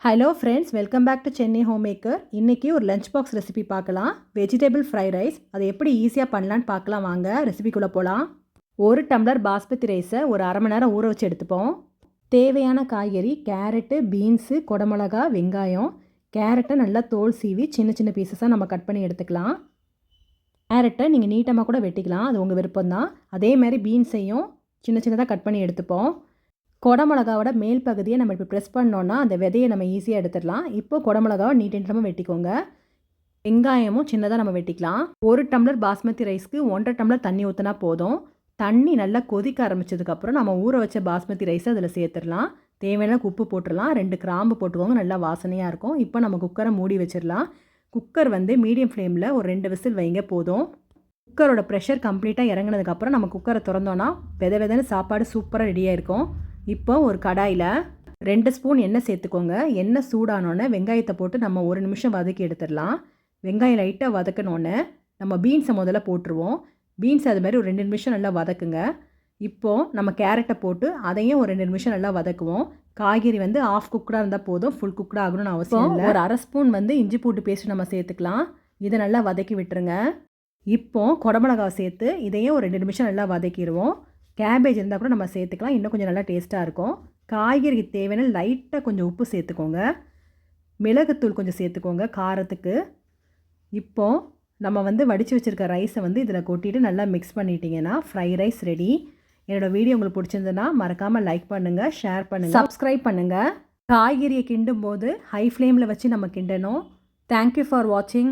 Hello friends, welcome back to Chennai home maker. இன்றைக்கி ஒரு lunch box recipe பார்க்கலாம். Vegetable fried rice. அதை எப்படி ஈஸியாக பண்ணலான்னு பார்க்கலாம். வாங்க ரெசிபிக்குள்ளே போகலாம். ஒரு டம்ளர் பாஸ்மதி ரைஸை ஒரு அரை மணி நேரம் ஊற வச்சு எடுத்துப்போம். தேவையான காய்கறி கேரட்டு, பீன்ஸு, குடமிளகா, வெங்காயம். கேரட்டை நல்லா தோல் சீவி சின்ன சின்ன பீசஸாக நம்ம கட் பண்ணி எடுத்துக்கலாம். கேரட்டை நீங்கள் நீட்டமாக கூட வெட்டிக்கலாம், அது உங்கள் விருப்பம்தான். அதே மாதிரி பீன்ஸையும் சின்ன சின்னதாக கட் பண்ணி எடுத்துப்போம். குடமிளகாவோட மேல் பகுதியை நம்ம இப்போ ப்ரெஸ் பண்ணோன்னா அந்த விதையை நம்ம ஈஸியாக எடுத்துடலாம். இப்போது குடமிளகாவை நீட்டமாக வெட்டிக்கோங்க. வெங்காயமும் சின்னதாக நம்ம வெட்டிக்கலாம். ஒரு டம்ளர் பாஸ்மதி ரைஸ்க்கு 1.5 டம்ளர் தண்ணி ஊற்றினா போதும். தண்ணி நல்லா கொதிக்க ஆரம்பித்ததுக்கப்புறம் நம்ம ஊற வச்ச பாஸ்மதி ரைஸை அதில் சேர்த்துடலாம். தேவையான உப்பு போட்டுடலாம். 2 கிராம்பு போட்டுக்கோங்க, நல்லா வாசனையாக இருக்கும். இப்போ நம்ம குக்கரை மூடி வச்சிடலாம். குக்கர் மீடியம் ஃப்ளேமில் ஒரு 2 விசில் வைங்க போதும். குக்கரோட ப்ரெஷர் கம்ப்ளீட்டாக இறங்கினதுக்கப்புறம் நம்ம குக்கரை திறந்தோன்னா விதன்னு சாப்பாடு சூப்பராக ரெடியாக இருக்கும். இப்போ ஒரு கடாயில் 2 ஸ்பூன் எண்ணெய் சேர்த்துக்கோங்க. எண்ணெய் சூடானோன்னே வெங்காயத்தை போட்டு நம்ம 1 நிமிஷம் வதக்கி எடுத்துடலாம். வெங்காயம் லைட்டாக வதக்கினோன்னே நம்ம பீன்ஸை முதல்ல போட்டுருவோம். பீன்ஸ் அது மாதிரி ஒரு 2 நிமிஷம் நல்லா வதக்குங்க. இப்போது நம்ம கேரட்டை போட்டு அதையும் ஒரு 2 நிமிஷம் நல்லா வதக்குவோம். காய்கறி ஆஃப் குக்கடாக இருந்தால் போதும், ஃபுல் குக்கடாக ஆகணும்னு அவசியம் இல்லை. ஒரு அரை ஸ்பூன் இஞ்சி பூண்டு பேஸ்ட் நம்ம சேர்த்துக்கலாம். இதை நல்லா வதக்கி விட்டுருங்க. இப்போது குடமிளகாவை சேர்த்து இதையும் ஒரு 2 நிமிஷம் நல்லா வதக்கிடுவோம். கேபேஜ் இருந்தால் கூட நம்ம சேர்த்துக்கலாம், இன்னும் கொஞ்சம் நல்லா டேஸ்ட்டாக இருக்கும். காய்கறிக்கு தேவையான லைட்டாக கொஞ்சம் உப்பு சேர்த்துக்கோங்க. மிளகுத்தூள் கொஞ்சம் சேர்த்துக்கோங்க காரத்துக்கு. இப்போது நம்ம வடித்து வச்சுருக்க ரைஸை இதில் கொட்டிட்டு நல்லா மிக்ஸ் பண்ணிட்டீங்கன்னா ஃப்ரைட் ரைஸ் ரெடி. என்னோடய வீடியோ உங்களுக்கு பிடிச்சிருந்ததுன்னா மறக்காமல் லைக் பண்ணுங்கள், ஷேர் பண்ணுங்கள், சப்ஸ்கிரைப் பண்ணுங்கள். காய்கறியை கிண்டும் போது ஹை ஃப்ளேமில் வச்சு நம்ம கிண்டணும். தேங்க்யூ ஃபார் வாட்சிங்.